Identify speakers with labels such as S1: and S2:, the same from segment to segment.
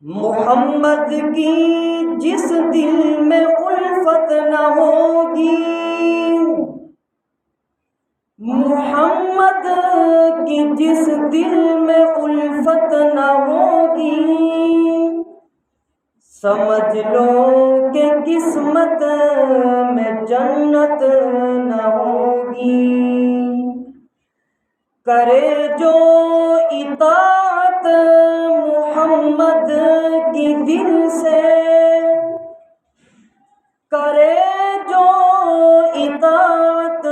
S1: محمد کی جس دل میں الفت نہ ہوگی، محمد کی جس دل میں الفت نہ ہوگی، سمجھ لو کہ قسمت میں جنت نہ ہوگی۔ کرے جو اطاعت محمد کی دل سے، کرے جو اطاعت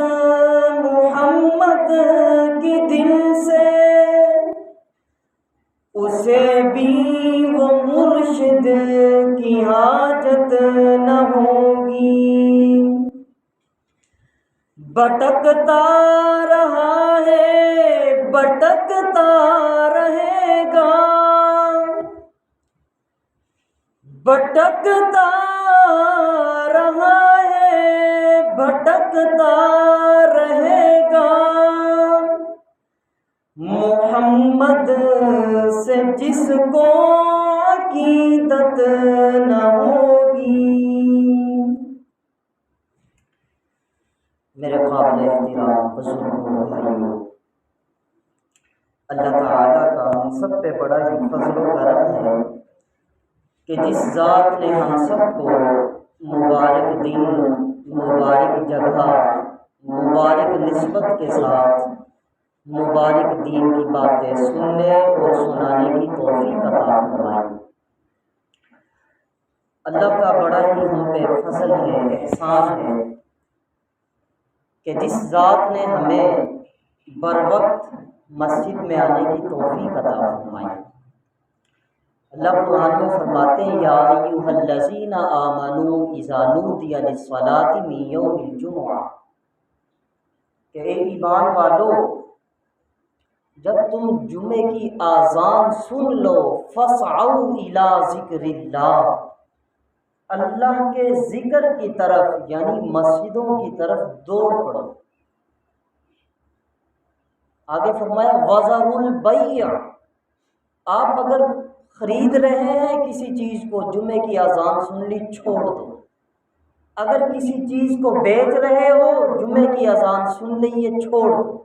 S1: محمد کی دل سے، اسے بھی وہ مرشد کی حاجت نہ ہوگی۔ بھٹکتا رہا ہے بھٹکتا رہے گا، بھٹکتا رہا ہے بھٹکتا رہے گا، محمد سے جس کو عقیدت نہ ہوگی۔ میرے قابل احترام بزرگوں بھائیوں، اللہ تعالیٰ کا ہم سب پہ بڑا ہی فضل و کرم ہے کہ جس ذات نے ہم سب کو مبارک دن، مبارک جگہ، مبارک نسبت کے ساتھ مبارک دین کی باتیں سننے اور سنانے کی توفیق عطا فرمائی۔ اللہ کا بڑا ہی ہم پہ فضل ہے، احسان ہے کہ جس ذات نے ہمیں بر وقت مسجد میں آنے کی توفیق عطا فرمائی۔ اللہ قرآن میں فرماتے ہیں، یا ایھا الذین آمنوا اذا نودی للصلاۃ من یوم الجمعہ، کہ اے ایمان والو، جب تم جمعے کی اذان سن لو، فاسعوا الی ذکر اللہ، اللہ کے ذکر کی طرف یعنی مسجدوں کی طرف دوڑ پڑو۔ آگے فرمایا وَذَرُوا الْبَيْعَ، آپ اگر خرید رہے ہیں کسی چیز کو، جمعے کی اذان سن لی چھوڑ دو۔ اگر کسی چیز کو بیچ رہے ہو، جمعے کی اذان سن لی یہ چھوڑ دو۔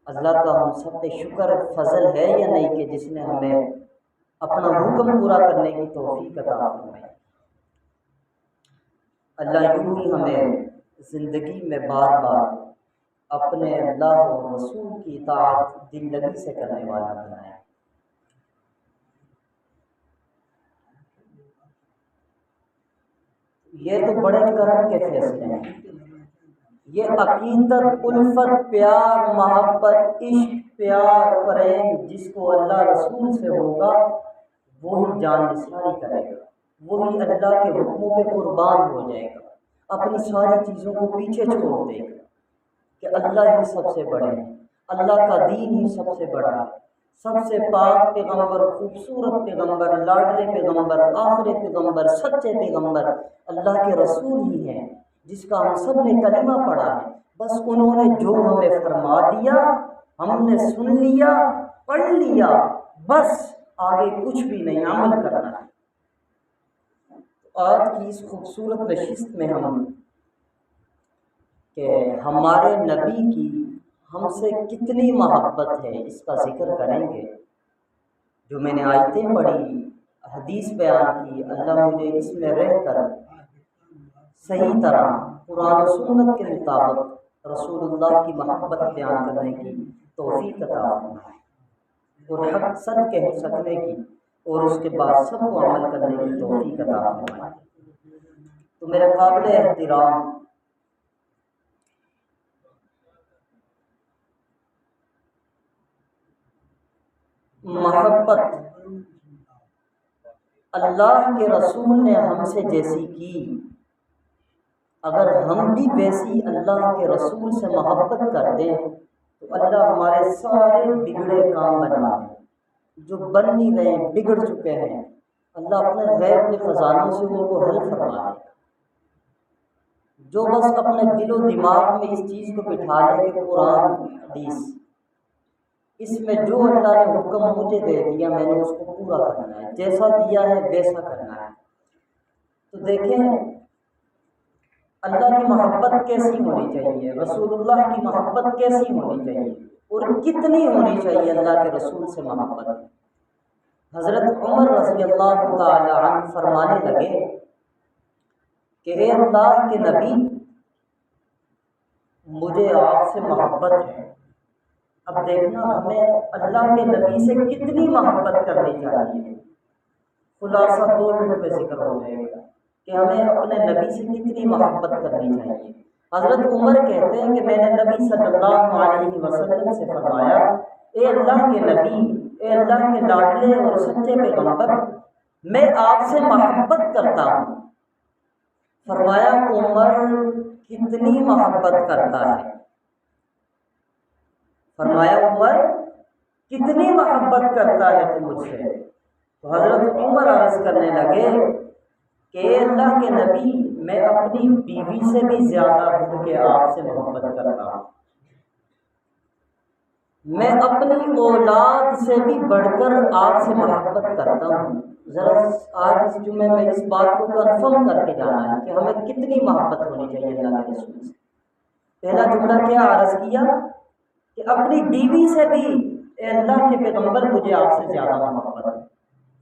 S1: اللہ کا ہم سب پہ شکر فضل ہے یا نہیں کہ جس نے ہمیں اپنا حکم پورا کرنے کی توفیق عطا فرمائی۔ اللہ یوں ہی ہمیں زندگی میں بار بار اپنے اللہ اور رسول کی اطاعت دل لگی سے کرنے والا بنائے۔ یہ تو بڑے کرم کے فیصلے ہیں، یہ عقیدت، الفت، پیار، محبت، عشق، پیار، پریم جس کو اللہ رسول سے ہوگا وہی جان نثاری کرے گا، وہی اللہ کے حکموں پہ قربان ہو جائے گا، اپنی ساری چیزوں کو پیچھے چھوڑ دے گا کہ اللہ ہی سب سے بڑے ہیں، اللہ کا دین ہی سب سے بڑا ہے، سب سے پاک پیغمبر، خوبصورت پیغمبر، لاڈلے پیغمبر، آخری پیغمبر، سچے پیغمبر اللہ کے رسول ہی ہیں، جس کا ہم سب نے کلمہ پڑھا ہے۔ بس انہوں نے جو ہمیں فرما دیا ہم نے سن لیا، پڑھ لیا، بس آگے کچھ بھی نہیں، عمل کرنا ہے۔ آج کی اس خوبصورت نشست میں ہم کہ ہمارے نبی کی ہم سے کتنی محبت ہے اس کا ذکر کریں گے۔ جو میں نے آیتیں پڑھی، حدیث بیان کی، اللہ مجھے اس میں رہ کر صحیح طرح قرآن و سنت کے مطابق رسول اللہ کی محبت بیان کرنے کی توفیق عطا فرمائے اور حق سچ کہہ سکنے کی اور اس کے بعد سب کو عمل کرنے کی توفیق عطا فرمائے۔ تو میرے قابل احترام محبت اللہ کے رسول نے ہم سے جیسی کی، اگر ہم بھی ویسی اللہ کے رسول سے محبت کر دیں تو اللہ ہمارے سارے بگڑے کام بنا دیں، جو بن نہیں رہے بگڑ چکے ہیں، اللہ اپنے غیب کے خزانوں سے ان کو حل فرما دے۔ جو بس اپنے دل و دماغ میں اس چیز کو بٹھا لے کہ قرآن حدیث اس میں جو اللہ نے حکم مجھے دے دیا میں نے اس کو پورا کرنا ہے، جیسا دیا ہے ویسا کرنا ہے۔ تو دیکھیں اللہ کی محبت کیسی ہونی چاہیے، رسول اللہ کی محبت کیسی ہونی چاہیے، اور کتنی ہونی چاہیے اللہ کے رسول سے محبت۔ حضرت عمر رضی اللہ تعالی عنہ فرمانے لگے کہ اے اللہ کے نبی، مجھے آپ سے محبت ہے۔ اب دیکھنا ہمیں اللہ کے نبی سے کتنی محبت کرنی چاہیے۔ خلاصہ 2 منٹ میں ذکر ہو جائے گا کہ ہمیں اپنے نبی سے کتنی محبت کرنی چاہیے۔ حضرت عمر کہتے ہیں کہ میں نے نبی صلی اللہ علیہ وسلم سے فرمایا، اے اللہ کے نبی، اے اللہ کے لاڈلے اور سچے پیغمبر، میں آپ سے محبت کرتا ہوں۔ فرمایا عمر کتنی محبت کرتا ہے؟ فرمایا عمر کتنی محبت کرتا ہے تو مجھ سے؟ تو حضرت عمر عرض کرنے لگے کہ اے اللہ کے نبی، میں اپنی بیوی سے بھی زیادہ بڑھ کے آپ سے محبت کرتا ہوں، میں اپنی اولاد سے بھی بڑھ کر آپ سے محبت کرتا ہوں۔ ذرا آج اس جمعے میں اس بات کو کنفرم کر کے جانا ہے کہ ہمیں کتنی محبت ہونی چاہیے اللہ کے رسول سے۔ پہلا جملہ کیا عرض کیا کہ اپنی بیوی سے بھی اے اللہ کے پیغمبر مجھے آپ سے زیادہ محبت ہے۔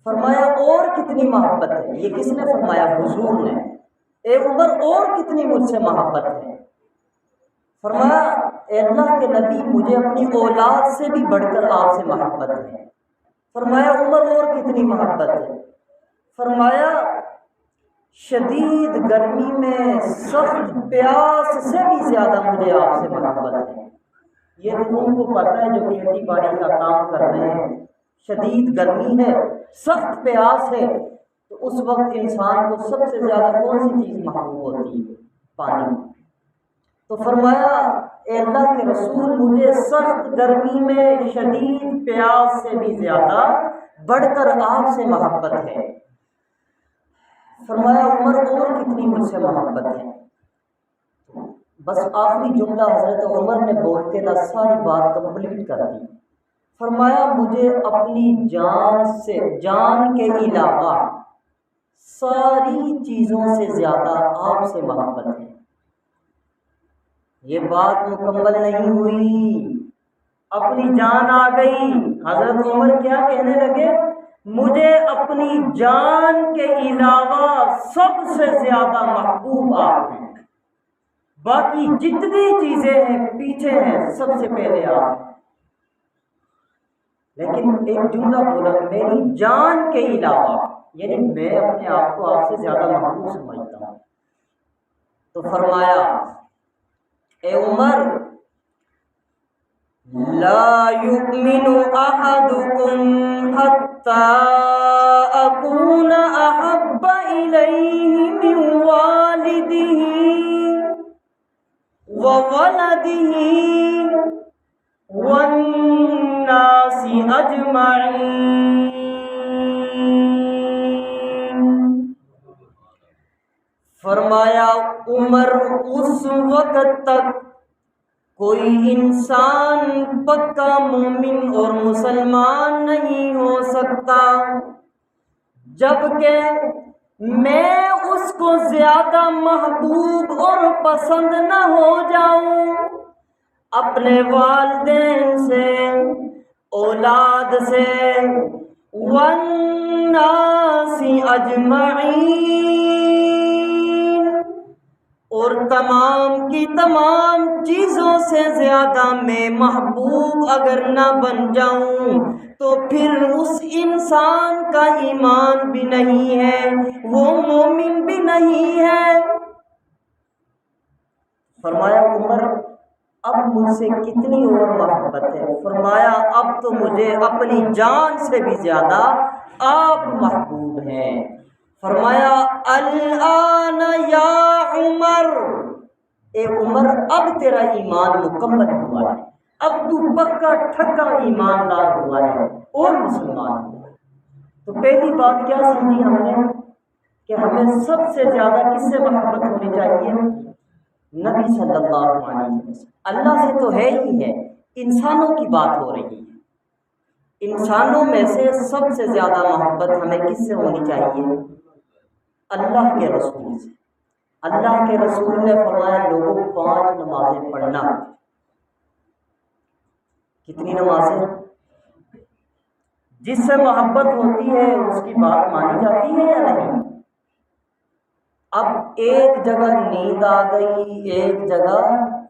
S1: فرمایا اور کتنی محبت ہے؟ یہ کس نے فرمایا؟ حضور نے۔ اے عمر اور کتنی مجھ سے محبت ہے؟ فرمایا اے اللہ کے نبی، مجھے اپنی اولاد سے بھی بڑھ کر آپ سے محبت ہے۔ فرمایا عمر اور کتنی محبت ہے؟ فرمایا شدید گرمی میں سخت پیاس سے بھی زیادہ مجھے آپ سے محبت ہے۔ یہ تو ان کو پتہ ہے جو کھیتی باڑی کا کام کر رہے ہیں، شدید گرمی ہے، سخت پیاس ہے، تو اس وقت انسان کو سب سے زیادہ کون سی چیز محبوب ہوتی ہے؟ پانی۔ تو فرمایا اے اللہ کے رسول، مجھے سخت گرمی میں شدید پیاس سے بھی زیادہ بڑھ کر آپ سے محبت ہے۔ فرمایا عمر اور کتنی مجھ سے محبت ہے؟ بس آخری جملہ حضرت عمر نے بول کے ساری بات کمپلیٹ کر دی۔ فرمایا مجھے اپنی جان کے علاوہ ساری چیزوں سے زیادہ آپ سے محبت ہے۔ یہ بات مکمل نہیں ہوئی، اپنی جان آ گئی۔ حضرت عمر کیا کہنے لگے؟ مجھے اپنی جان کے علاوہ سب سے زیادہ محبوب آپ ہیں، باقی جتنی چیزیں ہیں پیچھے ہیں، سب سے پہلے آپ ہیں۔ لیکن ایک جملہ بولا، میری جان کے علاوہ، یعنی میں اپنے آپ کو آپ سے زیادہ محبوب سمجھتا ہوں۔ تو فرمایا اے عمر، لا یؤمن احدکم حتی اکون احب الیہ من والدہ وولدہ والناس اجمعین۔ فرمایا عمر اس وقت تک کوئی انسان پکا مومن اور مسلمان نہیں ہو سکتا جب کہ میں اس کو زیادہ محبوب اور پسند نہ ہو جاؤں اپنے والدین سے، اولاد سے، والناس اجمعین، اور تمام کی تمام چیزوں سے زیادہ میں محبوب اگر نہ بن جاؤں تو پھر اس انسان کا ایمان بھی نہیں ہے، وہ مومن بھی نہیں ہے۔ فرمایا عمر اب مجھ سے کتنی اور محبت ہے؟ فرمایا اب تو مجھے اپنی جان سے بھی زیادہ آپ محبوب ہیں۔ فرمایا الآن یا عمر، اے عمر اب تیرا ایمان مکمل ہوا ہے، اب تو پکا ٹھکا ایماندار ہوا ہے اور مسلمان ہوا ہے۔ تو پہلی بات کیا سمجھی ہم نے کہ ہمیں سب سے زیادہ کس سے محبت ہونی چاہیے؟ نبی صلی اللہ علیہ وسلم۔ اللہ سے تو ہے ہی ہے، انسانوں کی بات ہو رہی ہے، انسانوں میں سے سب سے زیادہ محبت ہمیں کس سے ہونی چاہیے؟ اللہ کے رسول سے۔ اللہ کے رسول نے فرمایا لوگوں 5 نمازیں پڑھنا۔ کتنی نمازیں؟ جس سے محبت ہوتی ہے اس کی بات مانی جاتی ہے یا نہیں؟ اب ایک جگہ نیند آ گئی، ایک جگہ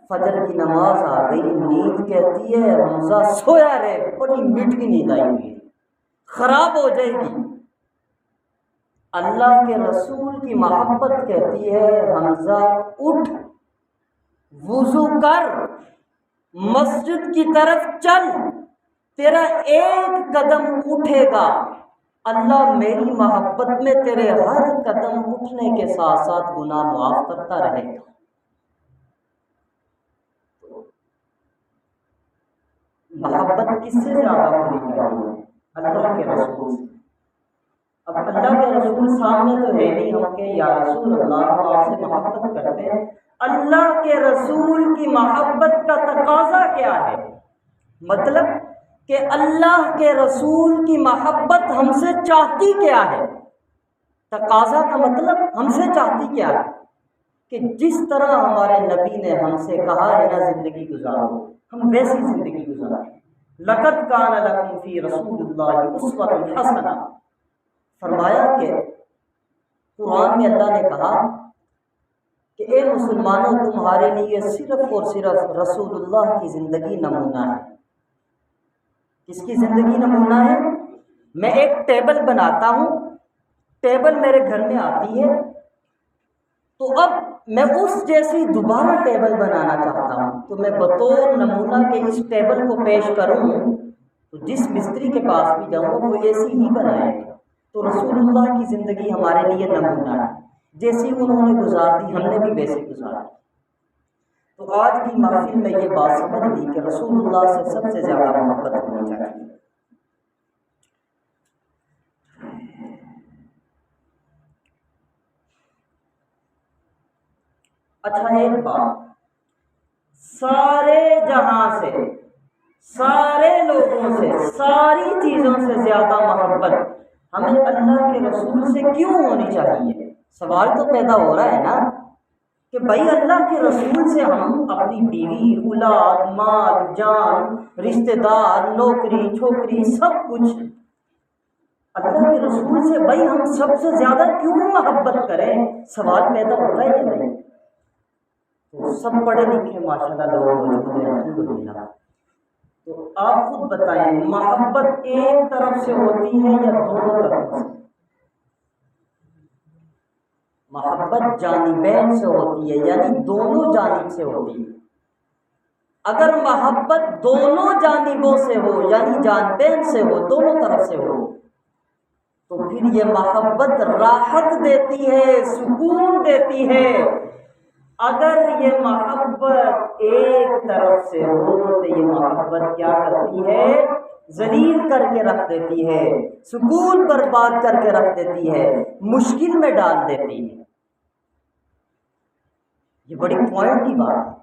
S1: فجر کی نماز آ گئی، نیند کہتی ہے حمزہ سویا رہے، بڑی میٹھی نیند آئی ہوئی ہے، خراب ہو جائے گی۔ اللہ کے رسول کی محبت کہتی ہے حمزہ اٹھ، وضو کر، مسجد کی طرف چل، تیرا ایک قدم اٹھے گا اللہ میری محبت میں تیرے ہر قدم اٹھنے کے ساتھ ساتھ گناہ معاف کرتا رہے گا۔ محبت کس سے زیادہ ہونی چاہیے؟ اللہ کے رسول سے۔ اب اللہ کے رسول سامنے تو ہے نہیں ہم کہ یا رسول اللہ ہم آپ سے محبت کرتے ہیں، اللہ کے رسول کی محبت کا تقاضا کیا ہے؟ مطلب کہ اللہ کے رسول کی محبت ہم سے چاہتی کیا ہے؟ تقاضا کا مطلب ہم سے چاہتی کیا ہے؟ کہ جس طرح ہمارے نبی نے ہم سے کہا ہے نا زندگی گزارو، ہم ویسی زندگی گزاریں۔ لقد کان لکم فی رسول اللہ اسوۃ حسنہ، فرمایا کہ قرآن میں اللہ نے کہا کہ اے مسلمانوں تمہارے لیے صرف اور صرف رسول اللہ کی زندگی نمونہ ہے۔ کس کی زندگی نمونہ ہے؟ میں ایک ٹیبل بناتا ہوں، ٹیبل میرے گھر میں آتی ہے، تو اب میں اس جیسی دوبارہ ٹیبل بنانا چاہتا ہوں، تو میں بطور نمونہ کے اس ٹیبل کو پیش کروں تو جس مستری کے پاس بھی جاؤں گا وہ ایسی ہی بنائے گا۔ تو رسول اللہ کی زندگی ہمارے لیے نمونہ ہے، جیسی انہوں نے گزار دی ہم نے بھی ویسے گزارا۔ تو آج کی محفل میں یہ بات سمجھ لی کہ رسول اللہ سے سب سے زیادہ محبت ہونی چاہیے۔ اچھا ایک بات، سارے جہاں سے، سارے لوگوں سے، ساری چیزوں سے زیادہ محبت ہمیں اللہ کے رسول سے کیوں ہونی چاہیے؟ سوال تو پیدا ہو رہا ہے نا کہ بھائی اللہ کے رسول سے ہم اپنی بیوی، اولاد، مال، جان، رشتہ دار، نوکری، چھوکری، سب کچھ اللہ کے رسول سے بھائی ہم سب سے زیادہ کیوں محبت کریں؟ سوال پیدا ہوتا ہے یا نہیں؟ تو سب پڑھے لکھے ماشاءاللہ لوگ موجود ہیں الحمدللہ، تو آپ خود بتائیں محبت ایک طرف سے ہوتی ہے یا دونوں طرف سے؟ محبت جانبین سے ہوتی ہے، یعنی دونوں جانب سے ہوتی ہے۔ اگر محبت دونوں جانبوں سے ہو یعنی جانبین سے ہو، دونوں طرف سے ہو، تو پھر یہ محبت راحت دیتی ہے، سکون دیتی ہے۔ اگر یہ محبت ایک طرف سے ہو تو یہ محبت کیا کرتی ہے؟ ذلیل کر کے رکھ دیتی ہے، سکون برباد کر کے رکھ دیتی ہے، مشکل میں ڈال دیتی ہے۔ یہ بڑی پوائنٹ کی بات ہے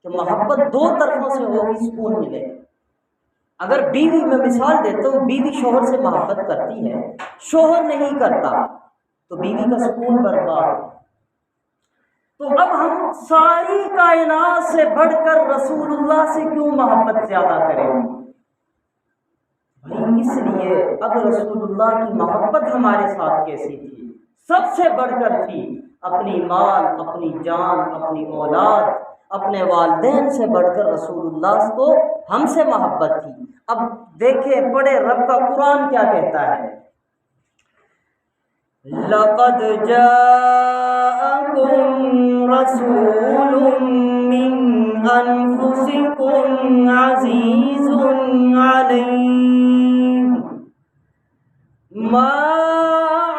S1: کہ محبت دو طرفوں سے ہوگی سکون ملے گا۔ اگر بیوی، میں مثال دیتا ہوں، بیوی شوہر سے محبت کرتی ہے، شوہر نہیں کرتا تو بیوی کا سکون برباد۔ تو اب ہم ساری کائنات سے بڑھ کر رسول اللہ سے کیوں محبت زیادہ کریں؟ بھائی اس لیے اب رسول اللہ کی محبت ہمارے ساتھ کیسی تھی؟ سب سے بڑھ کر تھی، اپنی مال، اپنی جان، اپنی اولاد، اپنے والدین سے بڑھ کر رسول اللہ کو ہم سے محبت تھی۔ اب دیکھیں پڑھے رب کا قرآن کیا کہتا ہے، لَقَدْ جَاءَكُمْ رَسُولٌ مِّنْ أَنفُسِكُمْ عَزِيزٌ عَلَيْهِ مَا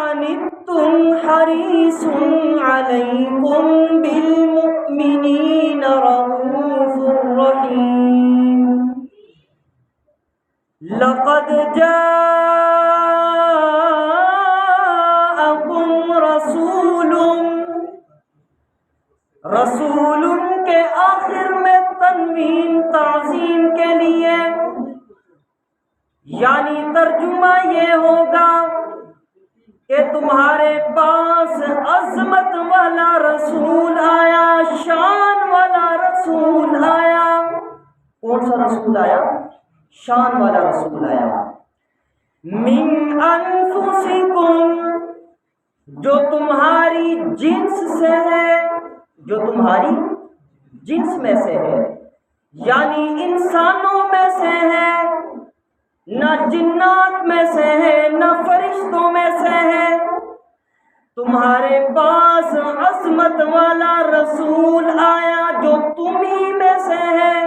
S1: عَنِتُّمْ حَرِيصٌ عَلَيْكُمْ بِالْمُؤْمِنِينَ رَءُوفٌ رَحِيمٌ لَقَدْ جَاءَكُمْ رسول کے آخر میں تنوین تعظیم کے لیے، یعنی ترجمہ یہ ہوگا کہ تمہارے پاس عظمت والا رسول آیا، شان والا رسول آیا۔ کون سا رسول آیا؟ شان والا رسول آیا۔ من انفسکم، جو تمہاری جنس سے ہے، جو تمہاری جنس میں سے ہے، یعنی انسانوں میں سے ہے، نہ جنات میں سے ہے نہ فرشتوں میں سے ہے۔ تمہارے پاس عظمت والا رسول آیا جو تم ہی میں سے ہے۔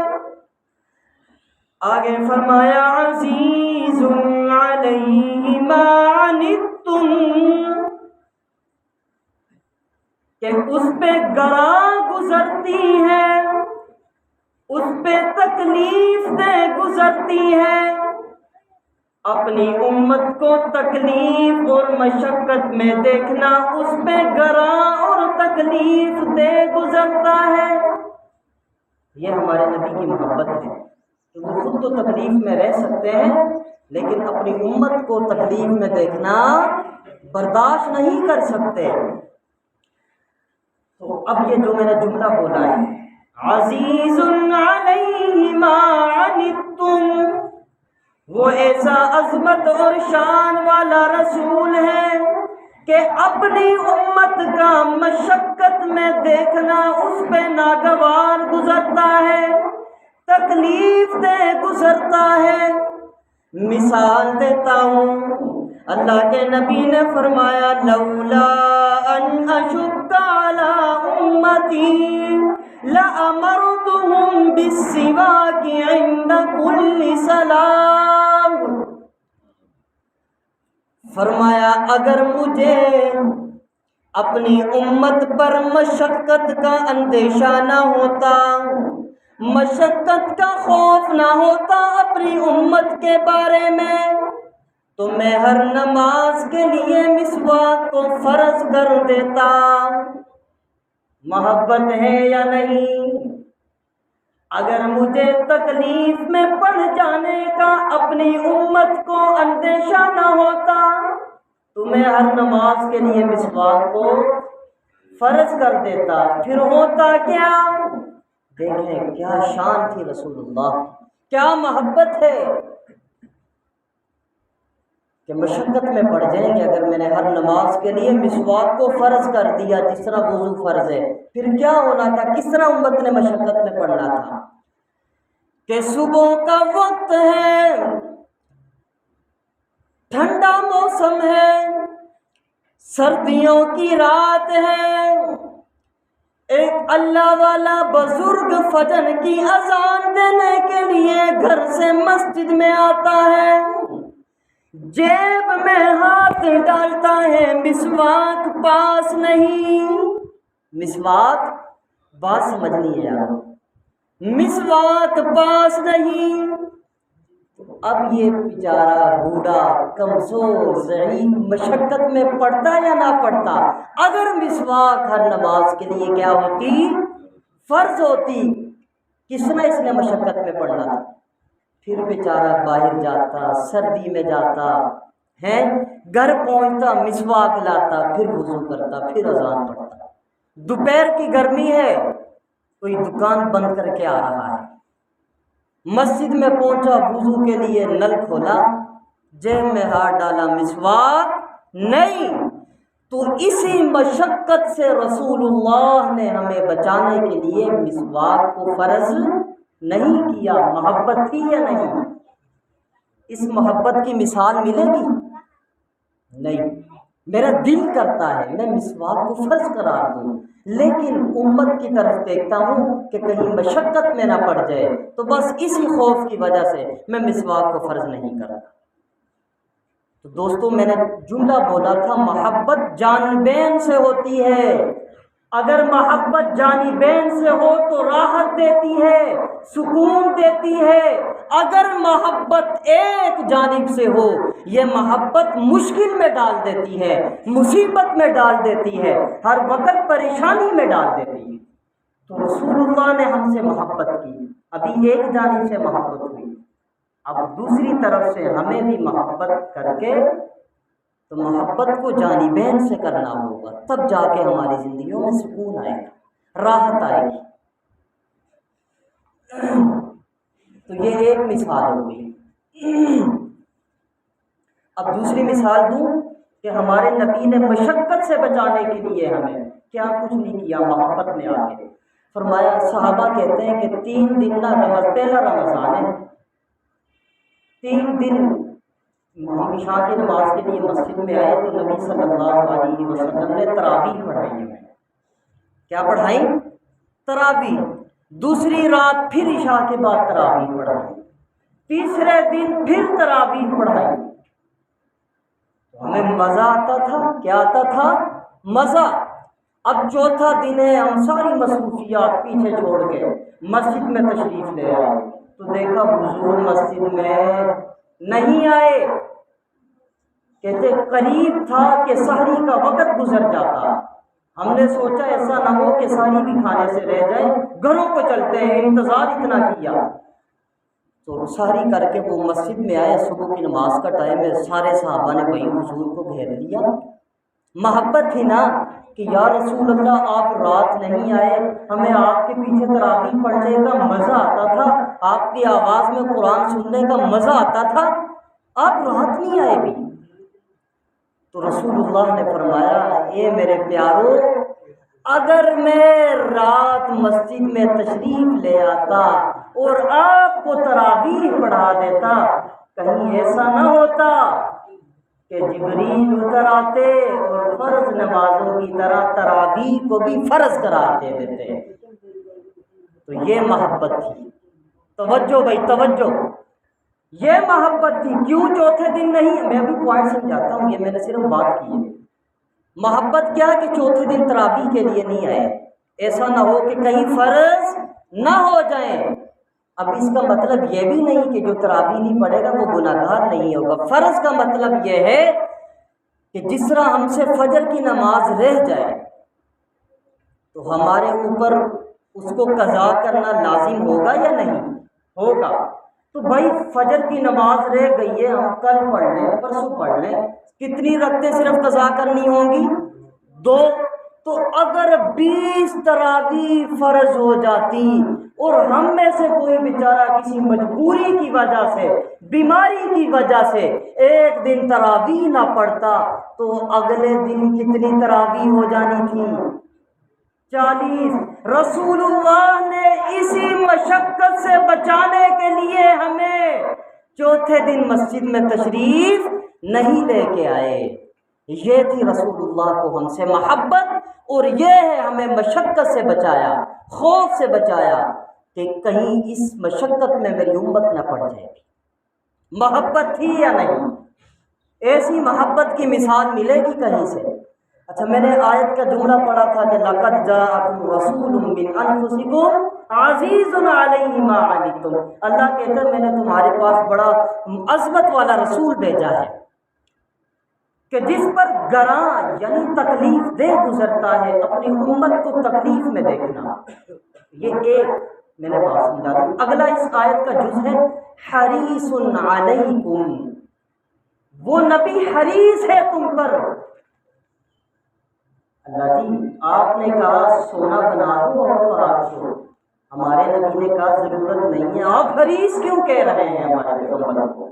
S1: آگے فرمایا عزیز علیہ ما عنتم، کہ اس پہ گراں گزرتی ہے، اس پہ تکلیف دہ گزرتی ہے۔ اپنی امت کو تکلیف اور مشقت میں دیکھنا اس پہ گراں اور تکلیف دہ گزرتا ہے۔ یہ ہمارے نبی کی محبت ہے کہ وہ خود تو تکلیف میں رہ سکتے ہیں لیکن اپنی امت کو تکلیف میں دیکھنا برداشت نہیں کر سکتے۔ تو اب یہ جو میں نے جملہ بولا ہے، عزیز علیہ ما عنتم، وہ ایسا عظمت اور شان والا رسول ہے کہ اپنی امت کا مشقت میں دیکھنا اس پہ ناگوار گزرتا ہے، تکلیف دہ گزرتا ہے۔ مثال دیتا ہوں، اللہ کے نبی نے فرمایا لولا ان اشق علی امتی لأمرتهم بالسواک عند کل سلام۔ فرمایا اگر مجھے اپنی امت پر مشقت کا اندیشہ نہ ہوتا، مشقت کا خوف نہ ہوتا اپنی امت کے بارے میں، تو میں ہر نماز کے لیے مسواک کو فرض کر دیتا۔ محبت ہے یا نہیں؟ اگر مجھے تکلیف میں پڑ جانے کا اپنی امت کو اندیشہ نہ ہوتا تو میں ہر نماز کے لیے مسواک کو فرض کر دیتا۔ پھر ہوتا کیا؟ دیکھیں کیا شان تھی رسول اللہ، کیا محبت ہے کہ مشقت میں پڑ جائیں گے اگر میں نے ہر نماز کے لیے مسواک کو فرض کر دیا جس طرح وضو فرض ہے، پھر کیا ہونا تھا، کس طرح امت نے مشقت میں پڑنا تھا کہ صبح کا وقت ہے، ٹھنڈا موسم ہے، سردیوں کی رات ہے، ایک اللہ والا بزرگ فجر کی اذان دینے کے لیے گھر سے مسجد میں آتا ہے، جیب میں ہاتھ ڈالتا ہے، مسواک پاس نہیں۔ مسواک بات سمجھنی ہے یار، مسواک پاس نہیں۔ اب یہ بیچارہ بوڑھا کمزور ضعیف مشقت میں پڑتا یا نہ پڑتا؟ اگر مسواک ہر نماز کے لیے کیا ہوتی، فرض ہوتی، کس طرح اس نے مشقت میں پڑنا تھا؟ پھر بیچارہ باہر جاتا، سردی میں جاتا ہے، گھر پہنچتا، مسواک لاتا، پھر وضو کرتا، پھر اذان پڑھتا۔ دوپہر کی گرمی ہے، کوئی دکان بند کر کے آ رہا ہے، مسجد میں پہنچا، وضو کے لیے نل کھولا، جیب میں ہاتھ ڈالا، مسواک نہیں۔ تو اسی مشقت سے رسول اللہ نے ہمیں بچانے کے لیے مسواک کو فرض نہیں کیا۔ محبت تھی یا نہیں؟ اس محبت کی مثال ملے گی نہیں۔ میرا دل کرتا ہے میں مسواک کو فرض قرار دوں، لیکن امت کی طرف دیکھتا ہوں کہ کہیں مشقت میں نہ پڑ جائے، تو بس اسی خوف کی وجہ سے میں مسواک کو فرض نہیں کرتا۔ تو دوستو میں نے جملہ بولا تھا محبت جانبین سے ہوتی ہے۔ اگر محبت جانبین سے ہو تو راحت دیتی ہے، سکون دیتی ہے۔ اگر محبت ایک جانب سے ہو یہ محبت مشکل میں ڈال دیتی ہے، مصیبت میں ڈال دیتی ہے، ہر وقت پریشانی میں ڈال دیتی ہے۔ تو رسول اللہ نے ہم سے محبت کی، ابھی ایک جانب سے محبت ہوئی، اب دوسری طرف سے ہمیں بھی محبت کر کے تو محبت کو جانبین سے کرنا ہوگا، تب جا کے ہماری زندگیوں میں سکون آئے گا، راحت آئے گی۔ تو یہ ایک مثال ہو گئی۔ اب دوسری مثال دوں کہ ہمارے نبی نے مشقت سے بچانے کے لیے ہمیں کیا کچھ نہیں کیا، محبت میں آ کے فرمایا۔ صحابہ کہتے ہیں کہ 3 دن پہلا رمضان ہے، 3 دن ہم عشاء کی نماز کے لیے مسجد میں آئے تو نبی صلی اللہ علیہ وسلم نے تراویح پڑھائی ہمیں۔ کیا پڑھائی؟ تراویح۔ دوسری رات پھر عشاء کے بعد تراویح پڑھائی، تیسرے دن پھر تراویح پڑھائی۔ ہمیں مزہ آتا تھا، کیا آتا تھا؟ مزہ۔ اب چوتھا دن ہے، ہم ساری مصروفیات پیچھے چھوڑ کے مسجد میں تشریف لے آئے تو دیکھا حضور مسجد میں نہیں آئے۔ کہتے قریب تھا کہ سحری کا وقت گزر جاتا، ہم نے سوچا ایسا نہ ہو کہ سحری بھی کھانے سے رہ جائے، گھروں کو چلتے ہیں، انتظار اتنا کیا۔ تو سحری کر کے وہ مسجد میں آئے، صبح کی نماز کا ٹائم ہے، سارے صحابہ نے وہی حضور کو گھیر لیا۔ محبت تھی نا کہ یا رسول اللہ آپ رات نہیں آئے، ہمیں آپ کے پیچھے تراویح پڑھنے کا مزہ آتا تھا، آپ کی آواز میں قرآن سننے کا مزہ آتا تھا، آپ رات نہیں آئے بھی۔ تو رسول اللہ نے فرمایا اے میرے پیارو، اگر میں رات مسجد میں تشریف لے آتا اور آپ کو تراویح پڑھا دیتا، کہیں ایسا نہ ہوتا کہ جبریل اتر آتے اور فرض نمازوں کی طرح تراویح کو بھی فرض قرار دے دیتے۔ تو یہ محبت تھی۔ توجہ بھائی توجہ، یہ محبت تھی۔ کیوں چوتھے دن نہیں؟ میں ابھی پوائنٹ سمجھاتا ہوں، یہ میں نے صرف بات کی ہے۔ محبت کیا کہ چوتھے دن تراویح کے لیے نہیں آئے، ایسا نہ ہو کہ کہیں فرض نہ ہو جائیں۔ اب اس کا مطلب یہ بھی نہیں کہ جو تراویح نہیں پڑھے گا وہ گناہگار نہیں ہوگا۔ فرض کا مطلب یہ ہے کہ جس طرح ہم سے فجر کی نماز رہ جائے تو ہمارے اوپر اس کو قضا کرنا لازم ہوگا یا نہیں ہوگا؟ تو بھائی فجر کی نماز رہ گئی ہے، ہم کل پڑھ لیں، پرسوں پڑھ لیں، کتنی رکعتیں صرف قضا کرنی ہوں گی؟ 2۔ تو اگر 20 تراویح فرض ہو جاتی اور ہم میں سے کوئی بیچارہ کسی مجبوری کی وجہ سے، بیماری کی وجہ سے ایک دن تراویح نہ پڑھتا تو اگلے دن کتنی تراویح ہو جانی تھی؟ 40۔ رسول اللہ نے اسی مشقت سے بچانے کے لیے ہمیں چوتھے دن مسجد میں تشریف نہیں لے کے آئے۔ یہ تھی رسول اللہ کو ہم سے محبت، اور یہ ہے ہمیں مشقت سے بچایا، خوف سے بچایا کہ کہیں اس مشقت میں میری امت نہ پڑ جائے۔ محبت تھی یا نہیں؟ ایسی محبت کی مثال ملے گی کہیں سے؟ اچھا، میں نے آیت کا جملہ پڑھا تھا کہ لَقَدْ جَاءَكُمْ رَسُولٌ مِّنْ أَنفُسِكُمْ عَزِيزٌ عَلَيْهِ مَا عَنِتُّمْ۔ اللہ کہتا ہے میں نے تمہارے پاس بڑا عظمت والا رسول بھیجا ہے کہ جس پر گراں یعنی تکلیف دہ گزرتا ہے۔ اپنی امت کو تکلیف میں دیکھنا، یہ ایک میں نے بات سمجھا دی۔ اگلا اس آیت کا جز ہے حریص علیکم، وہ نبی حریص ہے تم پر۔ اللہ جی آپ نے کہا سونا بنا دو اور پاک چھوڑ، ہمارے نبی نے کہا ضرورت نہیں ہے، آپ حریص کیوں کہہ رہے ہیں ہمارے پیغمبر کو؟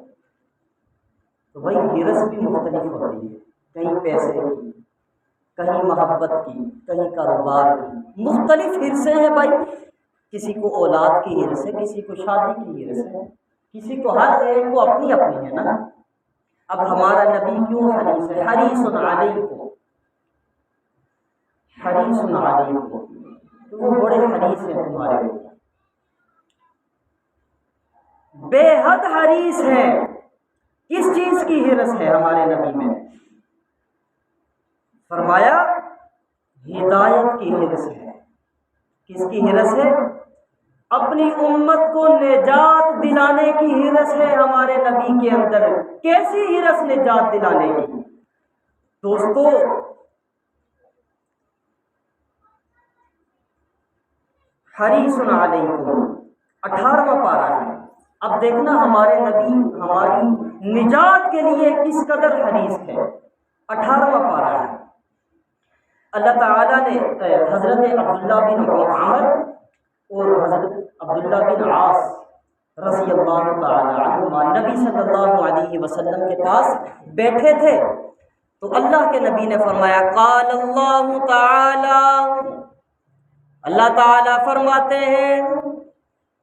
S1: تو بھائی ہرس بھی مختلف ہوتی ہے، کہیں پیسے کی، کہیں محبت کی، کہیں کاروبار کی، مختلف ہرسیں ہیں بھائی۔ کسی کو اولاد کی ہرس ہے، کسی کو شادی کی ہرس ہے، کسی کو، ہر ایک کو اپنی اپنی ہے نا۔ اب ہمارا نبی کیوں حریص ہے؟ حریص علیکم، حریص علیکم، تو وہ بڑے حریص ہیں تمہارے اوپر، بے حد حریص ہیں۔ کس چیز کی ہرس ہے ہمارے نبی میں؟ فرمایا ہدایت کی ہرس ہے۔ کس کی ہرس ہے؟ اپنی امت کو نجات دلانے کی ہرس ہے ہمارے نبی کے اندر۔ کیسی ہرس نجات دلانے کی؟ دوستو حریص علیکم 18واں پارہ ہے، اب دیکھنا ہمارے نبی ہماری نجات کے لیے کس قدر حریص ہے۔ 18واں پارہ ہے۔ اللہ تعالیٰ نے حضرت عبداللہ بن عمر اور حضرت عبداللہ بن عاص رضی اللہ تعالیٰ عنہما نبی صلی اللہ علیہ وسلم کے پاس بیٹھے تھے، تو اللہ کے نبی نے فرمایا قال اللہ تعالی، اللہ تعالیٰ فرماتے ہیں،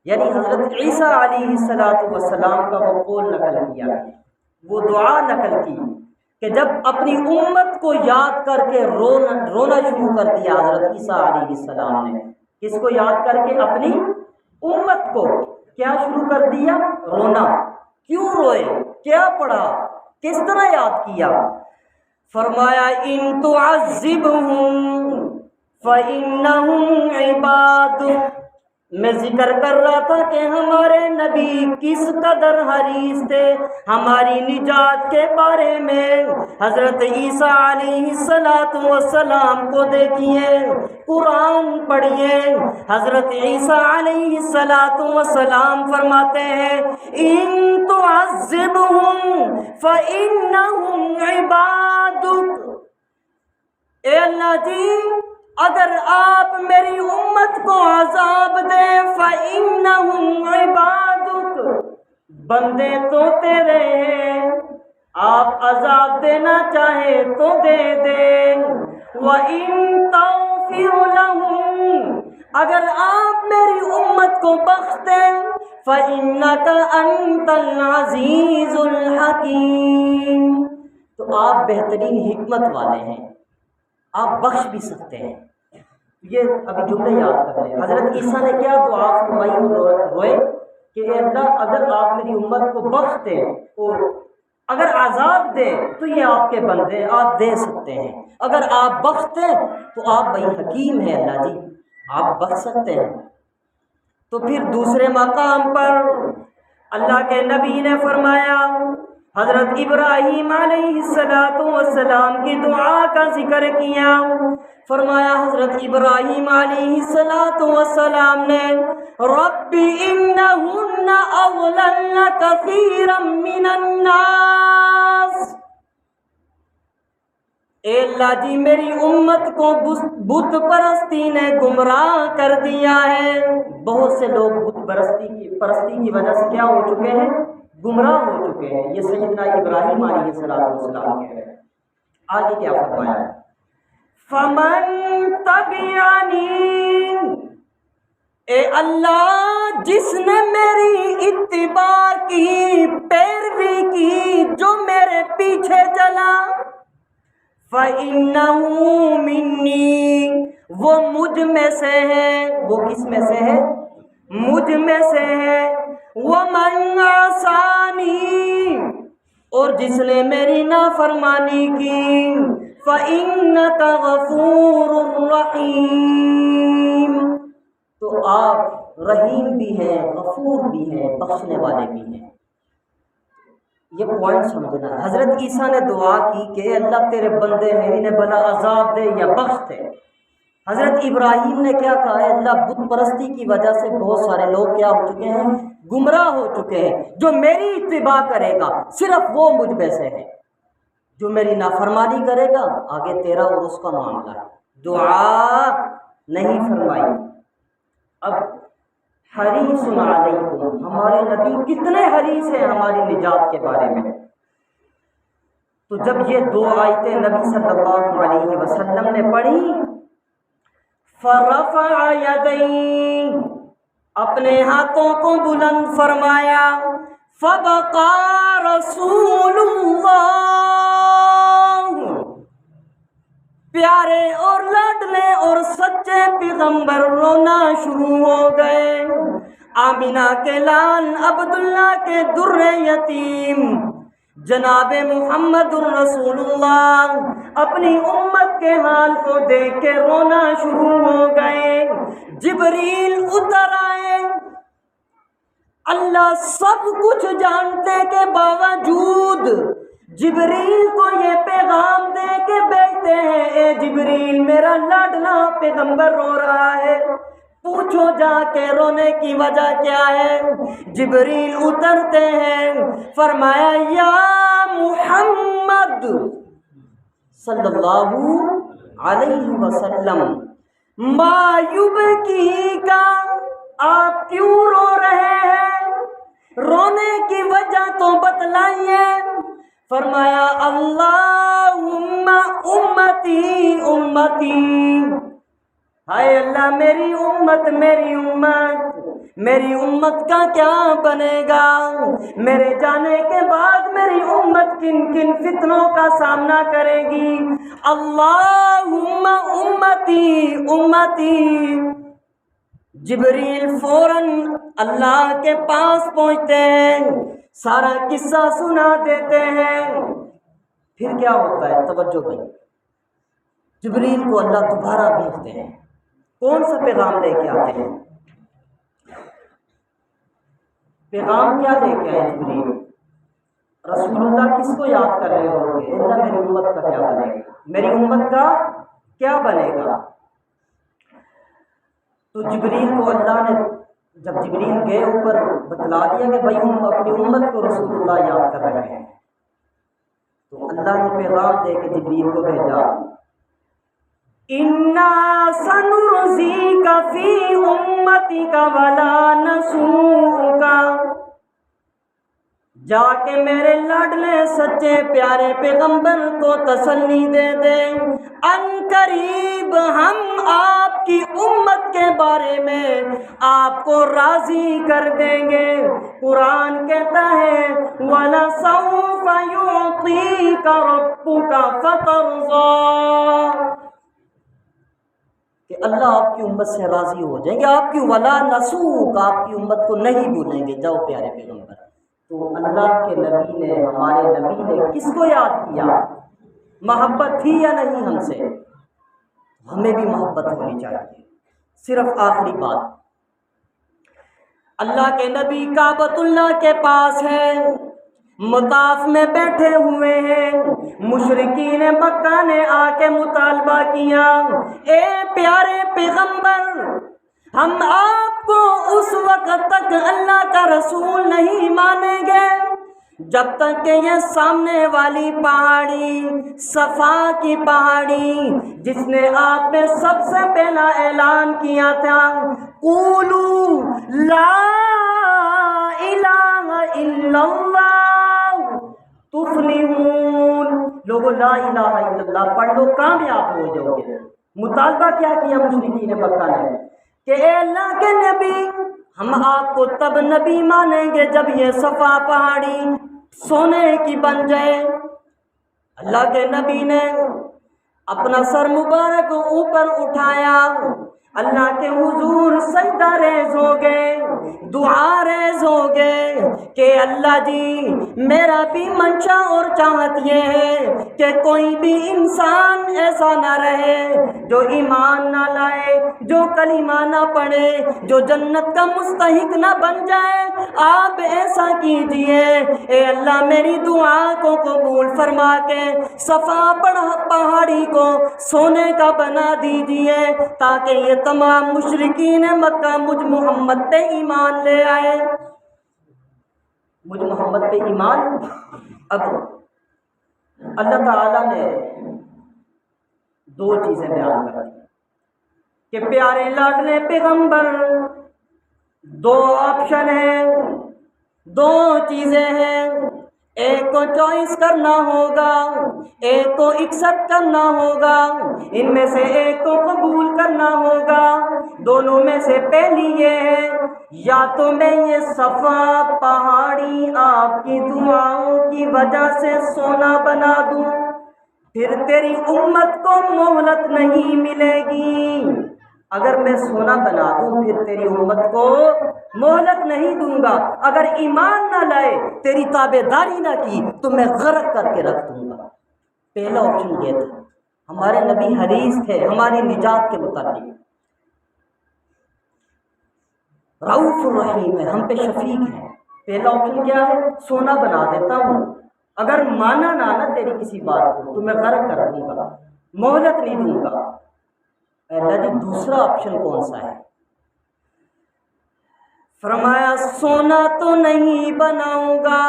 S1: یعنی حضرت عیسیٰ علیہ السلام کا وہ قول نقل کیا، وہ دعا نقل کی کہ جب اپنی امت کو یاد کر کے رونا شروع کر دیا حضرت عیسیٰ علیہ السلام نے، کس کو یاد کر کے؟ اپنی امت کو کیا شروع کر دیا؟ رونا۔ کیوں روئے؟ کیا پڑھا؟ کس طرح یاد کیا؟ فرمایا ان تعذبہم فإنہم عبادک۔ میں ذکر کر رہا تھا کہ ہمارے نبی کس قدر حریص تھے ہماری نجات کے بارے میں۔ حضرت عیسیٰ علیہ السلام کو دیکھیے، قرآن پڑھیے، حضرت عیسیٰ علیہ السلام فرماتے ہیں ان تعذبہم فإنہم عبادک، اے اللہ جی اگر آپ میری امت کو عذاب دیں فإنہم عبادک، بندے تو تیرے ہیں، آپ عذاب دینا چاہے تو دے دیں، وَإِن تَغْفِرْ لَهُمْ، اگر آپ میری امت کو بخش دیں فَإِنَّكَ أَنْتَ الْعَزِيزُ الْحَكِيمُ، تو آپ بہترین حکمت والے ہیں، آپ بخش بھی سکتے ہیں۔ یہ ابھی جملے یاد کر لیں۔ حضرت عیسیٰ نے کیا دعا فرمائی اور روئے کہ اے اللہ اگر آپ میری امت کو بخش دیں اور اگر عذاب دیں تو یہ آپ کے بندے، آپ دے سکتے ہیں، اگر آپ بخش دیں تو آپ بڑی حکیم ہیں اللہ جی، آپ بخش سکتے ہیں۔ تو پھر دوسرے مقام پر اللہ کے نبی نے فرمایا، حضرت ابراہیم علیہ السلام کی دعا کا ذکر کیا، فرمایا حضرت ابراہیم علیہ السلام نے رب انہن اضللن کثیرا من الناس، اے اللہ جی میری امت کو بت پرستی نے گمراہ کر دیا ہے۔ بہت سے لوگ بت پرستی کی وجہ سے کیا ہو چکے ہیں؟ گمراہ ہو چکے ہیں۔ یہ سیدنا ابراہیم علیہ السلام کہہ رہے ہیں۔ آگے کیا فرمایا؟ فَمَن تَبِعَنِي، اے اللہ جس نے میری اتباع کی، پیروی کی، جو میرے پیچھے چلا، فَإِنَّهُ مِنِّي، وہ مجھ میں سے ہے۔ وہ کس میں سے ہے؟ مجھ میں سے ہے۔ وَمَنْ عَصَانِي، اور جس نے میری نافرمانی کی، فَإِنَّكَ غَفُورٌ رَحِيمٌ، تو آپ رحیم بھی ہیں، غفور بھی ہیں، بخشنے والے بھی ہیں۔ یہ پوائنٹ سمجھنا ہے۔ حضرت عیسیٰ نے دعا کی کہ اللہ تیرے بندے ہیں، انہیں بلا عذاب دے یا بخش دے۔ حضرت ابراہیم نے کیا کہا ہے؟ اللہ بت پرستی کی وجہ سے بہت سارے لوگ کیا ہو چکے ہیں؟ گمراہ ہو چکے ہیں۔ جو میری اتباع کرے گا صرف وہ مجھ میں سے ہے، جو میری نافرمانی کرے گا آگے تیرا اور اس کا معاملہ ہے۔ دعا نہیں فرمائی۔ اب حریص علیکم، ہمارے نبی کتنے حریص ہیں ہماری نجات کے بارے میں۔ تو جب یہ دو آیتیں نبی صلی اللہ علیہ وسلم نے پڑھی، فرفع یدیہ، اپنے ہاتھوں کو بلند فرمایا، فبقى رسول اللہ، پیارے اور لاڈلے اور سچے پیغمبر رونا شروع ہو گئے۔ آمینہ کے لال عبداللہ کے در یتیم جناب محمد الرسول اللہ اپنی امت کے حال کو دیکھ کے رونا شروع ہو گئے۔ جبریل اتر آئے، اللہ سب کچھ جانتے کے باوجود جبریل کو یہ پیغام دے کے بیٹھتے ہیں، اے جبریل میرا لاڈلا پیغمبر رو رہا ہے، پوچھو جا کے رونے کی وجہ کیا ہے؟ جبریل اترتے ہیں، فرمایا یا محمد صلی اللہ علیہ وسلم ما یبکی کا، آپ کیوں رو رہے ہیں؟ رونے کی وجہ تو بتلائیے۔ فرمایا اللہم امتی امتی، ہائے اللہ میری امت میری امت، میری امت کا کیا بنے گا؟ میرے جانے کے بعد میری امت کن کن فتنوں کا سامنا کرے گی؟ اللہم امتی امتی۔ جبریل فوراً اللہ کے پاس پہنچتے ہیں، سارا قصہ سنا دیتے ہیں۔ پھر کیا ہوتا ہے؟ توجہ بھائی، جبریل کو اللہ دوبارہ بھیجتے ہیں۔ کون سا پیغام لے کے آتے ہیں؟ پیغام کیا لے کے آئے جبریل؟ رسول اللہ کس کو یاد کر رہے ہوں گے؟ اللہ میری امت کا کیا بنے گا، میری امت کا کیا بنے گا؟ تو جبریل کو اللہ نے جب جبریل گئے اوپر بتلا دیا کہ بھائی ہم اپنی امت کو رسول اللہ یاد کر رہے ہیں، تو اللہ نے پیغام دے کے جبریل کو بھیجا، اِنَّا سَنُرْضِيكَ فِي أُمَّتِكَ وَلَا نَسُوءُكَ، جا کے میرے لاڈلے سچے پیارے پیغمبر کو تسلی دے دیں، ان قریب ہم آپ کی امت کے بارے میں آپ کو راضی کر دیں گے۔ قرآن کہتا ہے وَلَسَوْفَ يُعْطِيكَ رَبُّكَ فَتَرْضَىٰ، کہ اللہ آپ کی امت سے راضی ہو جائیں گے، آپ کی ولا نسوک، آپ کی امت کو نہیں بھولیں گے۔ جاؤ پیارے پیغمبر۔ تو اللہ کے نبی نے، ہمارے نبی نے کس کو یاد کیا؟ محبت تھی یا نہیں ہم سے؟ ہمیں بھی محبت ہونی چاہیے۔ صرف آخری بات، اللہ کے نبی کعبۃ اللہ کے پاس ہیں، مطاف میں بیٹھے ہوئے ہیں، مشرکین مکہ نے آ کے مطالبہ کیا، اے پیارے پیغمبر، ہم آپ کو اس وقت تک اللہ کا رسول نہیں مانیں گے جب تک کہ یہ سامنے والی پہاڑی، صفا کی پہاڑی، جس نے آپ نے سب سے پہلا اعلان کیا تھا قولوا لا الہ الا اللہ تفلحون، لوگوں لا الہ الا اللہ پڑھ لو کامیاب ہو جاؤ گے۔ مطالبہ کیا کیا مشرکین مکہ نے کہ اے اللہ کے نبی، ہم آپ کو تب نبی مانیں گے جب یہ صفا پہاڑی سونے کی بن جائے۔ اللہ کے نبی نے اپنا سر مبارک اوپر اٹھایا، اللہ کے حضور سجدہ ریز ہو گئے، دعا ریز ہو گئے کہ اللہ جی میرا بھی منشا اور چاہت یہ ہے کہ کوئی بھی انسان ایسا نہ رہے جو ایمان نہ لائے، جو کلمہ نہ پڑھے، جو جنت کا مستحق نہ بن جائے۔ آپ ایسا کیجئے اے اللہ، میری دعا کو قبول فرما کے صفا پہاڑی کو سونے کا بنا دیجئے تاکہ یہ تمام مشرکین مکہ مجھ محمد پہ ایمان لے آئے۔ مجھ محمد پہ ایمان۔ اب اللہ تعالیٰ نے دو چیزیں بیان کر دی کہ پیارے لاڈلے پیغمبر، دو آپشن ہیں، دو چیزیں ہیں، ایک کو چوائس کرنا ہوگا، ایک کو ایکسپٹ کرنا ہوگا، ان میں سے ایک کو قبول کرنا ہوگا۔ دونوں میں سے پہلی یہ ہے، یا تو میں یہ صفا پہاڑی آپ کی دعاؤں کی وجہ سے سونا بنا دوں، پھر تیری امت کو مہلت نہیں ملے گی۔ اگر میں سونا بنا دوں پھر تیری امت کو مہلت نہیں دوں گا، اگر ایمان نہ لائے، تیری تابع داری نہ کی تو میں غرق کر کے رکھ دوں گا۔ پہلا آپشن یہ تھا۔ ہمارے نبی حریص تھے ہماری نجات کے متعلق، رؤوف الرحیم ہے، ہم پہ شفیق ہے۔ پہلا آپشن کیا ہے؟ سونا بنا دیتا ہوں، اگر مانا نہ تیری کسی بات کو تو میں غرق کر دوں گا، مہلت نہیں دوں گا۔ اللہ جی دوسرا آپشن کون سا ہے؟ فرمایا سونا تو نہیں بناؤں گا،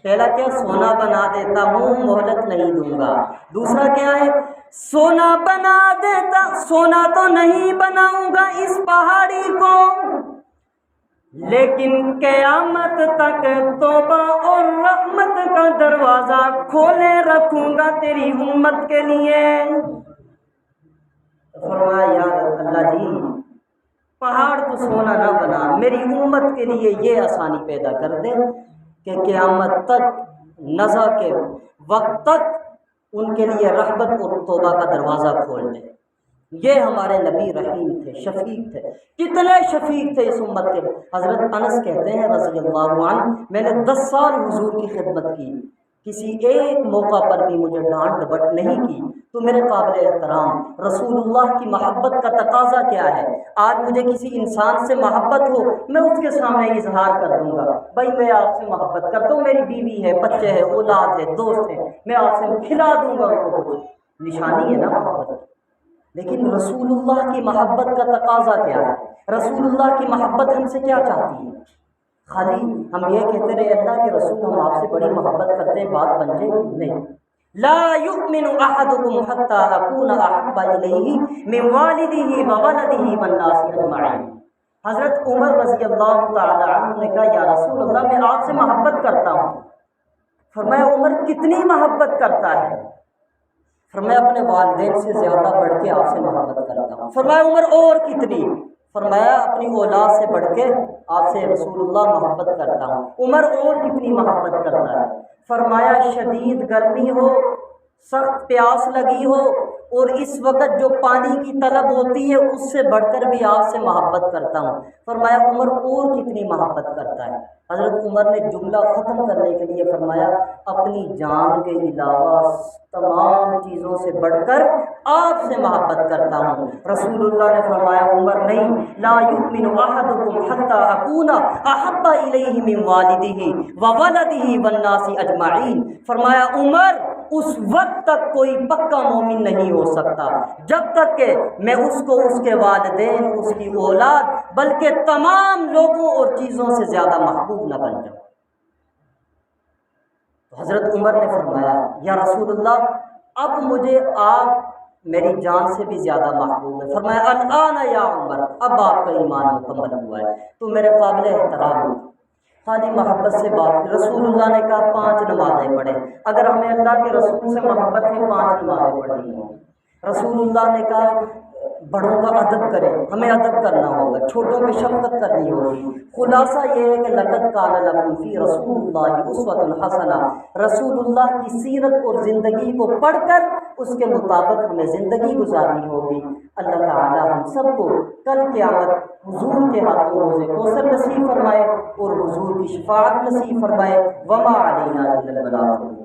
S1: پہلا کیا سونا بنا دیتا ہوں مہلت نہیں دوں گا، دوسرا کیا ہے سونا بنا دیتا، سونا تو نہیں بناؤں گا اس پہاڑی کو، لیکن قیامت تک توبہ اور رحمت کا دروازہ کھولے رکھوں گا تیری امت کے لیے۔ فرمایا یا اللہ جی پہاڑ کو سونا نہ بنا، میری امت کے لیے یہ آسانی پیدا کر دے کہ قیامت تک نزا کے وقت تک ان کے لیے رحمت اور توبہ کا دروازہ کھول دے۔ یہ ہمارے نبی رحیم تھے، شفیق تھے، کتنے شفیق تھے اس امت کے۔ حضرت انس کہتے ہیں رضی اللہ عنہ میں نے 10 سال حضور کی خدمت کی، کسی ایک موقع پر بھی مجھے ڈانٹ ڈپٹ نہیں کی، تو میرے قابل احترام رسول اللہ کی محبت کا تقاضا کیا ہے؟ آج مجھے کسی انسان سے محبت ہو میں اس کے سامنے اظہار کر دوں گا، بھائی میں آپ سے محبت کرتا ہوں، میری بیوی ہے، بچے ہیں، اولاد ہے، دوست ہیں، میں آپ سے کھلا دوں گا ان کو، نشانی ہے نا محبت۔ لیکن رسول اللہ کی محبت کا تقاضا کیا ہے؟ رسول اللہ کی محبت ہم سے کیا چاہتی ہے؟ خالی ہم یہ کہتے رہے اللہ کے رسول ہم آپ سے بڑی محبت کرتے ہیں، بات بن جائے نہیں۔ لا یؤمن احدکم حتی اکون احب الیہ من والدہ وولدہ والناس اجمعین۔ حضرت عمر رضی اللہ تعالی عنہ نے کہا یا رسول اللہ میں آپ سے محبت کرتا ہوں۔ فرمایا عمر کتنی محبت کرتا ہے؟ فرمایا اپنے والدین سے زیادہ بڑھ کے آپ سے محبت کرتا ہوں۔ فرمایا عمر اور کتنی؟ فرمایا اپنی اولاد سے بڑھ کے آپ سے رسول اللہ محبت کرتا ہوں۔ عمر اور کتنی محبت کرتا ہے؟ فرمایا شدید گرمی ہو، سخت پیاس لگی ہو اور اس وقت جو پانی کی طلب ہوتی ہے اس سے بڑھ کر بھی آپ سے محبت کرتا ہوں۔ فرمایا عمر اور کتنی محبت کرتا ہے؟ حضرت عمر نے جملہ ختم کرنے کے لیے فرمایا اپنی جان کے علاوہ تمام چیزوں سے بڑھ کر آپ سے محبت کرتا ہوں۔ رسول اللہ نے فرمایا عمر نہیں، لا یؤمن احدکم حتی اکون احب الیہ من والدہ وولدہ والناس اجمعین۔ فرمایا عمر اس وقت تک کوئی پکا مومن نہیں ہو سکتا جب تک کہ میں اس کو اس کے والدین، اس کی اولاد بلکہ تمام لوگوں اور چیزوں سے زیادہ محبوب نہ بن جاؤں۔ حضرت عمر نے فرمایا یا رسول اللہ اب مجھے آپ میری جان سے بھی زیادہ محبوب ہے۔ فرمایا الآن یا عمر اب آپ کا ایمان مکمل ہوا ہے، تو میرے قابل احترام ہو خالی محبت سے بات۔ رسول اللہ نے کہا 5 نمازیں پڑھیں، اگر ہمیں اللہ کے رسول سے محبت ہے 5 نمازیں پڑھنی ہوں۔ رسول اللہ نے کہا بڑوں کا ادب کریں، ہمیں ادب کرنا ہوگا، چھوٹوں پہ شفقت کرنی ہوگی۔ خلاصہ یہ ہے کہ لقد کان لکم فی رسول اللہ اسوۃ حسنہ، رسول اللہ کی سیرت اور زندگی کو پڑھ کر اس کے مطابق ہمیں زندگی گزارنی ہوگی۔ اللہ تعالی ہم سب کو کل قیامت حضور کے ہاتھوں روزے کوثر نصیب فرمائے اور حضور کی شفاعت نصیب فرمائے۔ وما علینا الا البلاغ۔